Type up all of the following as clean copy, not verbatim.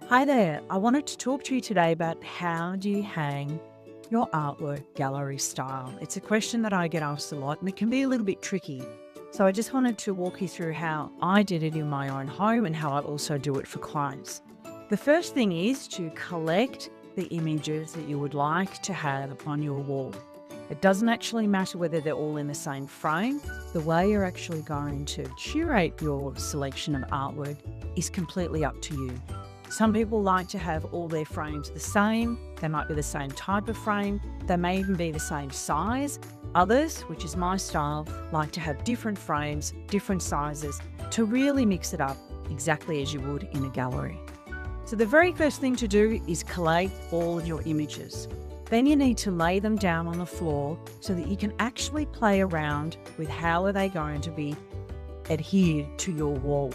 Hi there. I wanted to talk to you today about how do you hang your artwork gallery style? It's a question that I get asked a lot and it can be a little bit tricky. So I just wanted to walk you through how I did it in my own home and how I also do it for clients. The first thing is to collect the images that you would like to have on your wall. It doesn't actually matter whether they're all in the same frame. The way you're actually going to curate your selection of artwork is completely up to you. Some people like to have all their frames the same. They might be the same type of frame. They may even be the same size. Others, which is my style, like to have different frames, different sizes, to really mix it up exactly as you would in a gallery. So the very first thing to do is collate all of your images. Then you need to lay them down on the floor so that you can actually play around with how are they going to be adhered to your wall.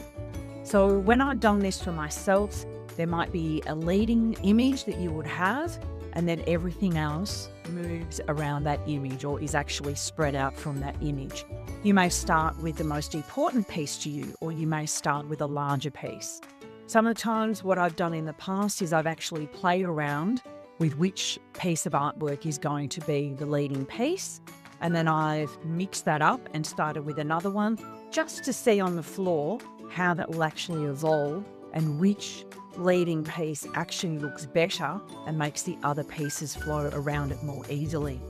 So when I've done this for myself, there might be a leading image that you would have, and then everything else moves around that image or is actually spread out from that image. You may start with the most important piece to you, or you may start with a larger piece. Sometimes what I've done in the past is I've actually played around with which piece of artwork is going to be the leading piece, and then I've mixed that up and started with another one just to see on the floor how that will actually evolve and which leading piece actually looks better and makes the other pieces flow around it more easily.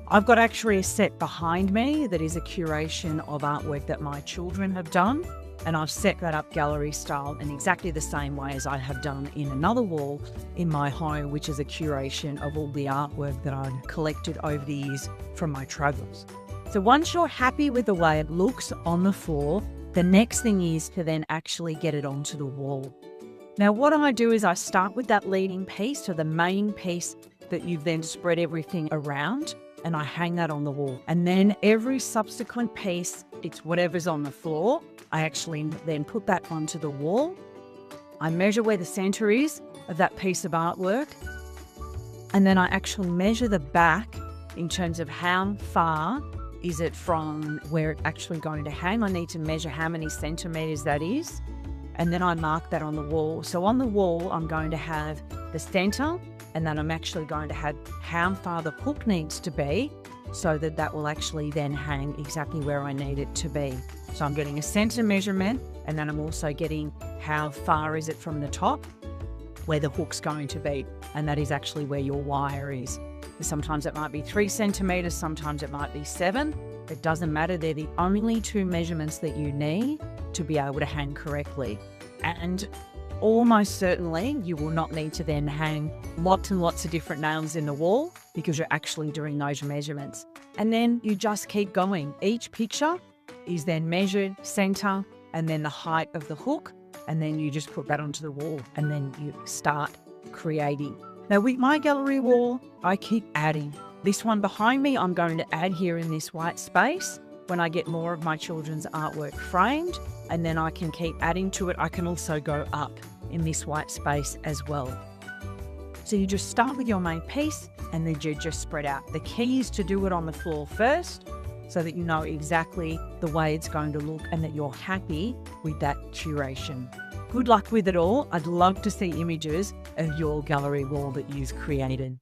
I've got actually a set behind me that is a curation of artwork that my children have done, and I've set that up gallery style in exactly the same way as I have done in another wall in my home, which is a curation of all the artwork that I've collected over the years from my travels. So once you're happy with the way it looks on the floor, the next thing is to then actually get it onto the wall. Now what I do is I start with that leading piece, so the main piece that you've then spread everything around, and I hang that on the wall. And then every subsequent piece, it's whatever's on the floor, I actually then put that onto the wall. I measure where the center is of that piece of artwork, and then I actually measure the back in terms of how far is it from where it's actually going to hang. I need to measure how many centimeters that is, and then I mark that on the wall. So on the wall, I'm going to have the center, and then I'm actually going to have how far the hook needs to be so that that will actually then hang exactly where I need it to be. So I'm getting a center measurement, and then I'm also getting how far is it from the top where the hook's going to be, and that is actually where your wire is. Sometimes it might be 3 centimeters, sometimes it might be 7. It doesn't matter. They're the only two measurements that you need to be able to hang correctly. And almost certainly you will not need to then hang lots and lots of different nails in the wall because you're actually doing those measurements. And then you just keep going. Each picture is then measured, center, and then the height of the hook, and then you just put that onto the wall and then you start creating. Now with my gallery wall, I keep adding. This one behind me, I'm going to add here in this white space when I get more of my children's artwork framed, and then I can keep adding to it. I can also go up in this white space as well. So you just start with your main piece and then you just spread out. The key is to do it on the floor first so that you know exactly the way it's going to look and that you're happy with that curation. Good luck with it all. I'd love to see images of your gallery wall that you've created.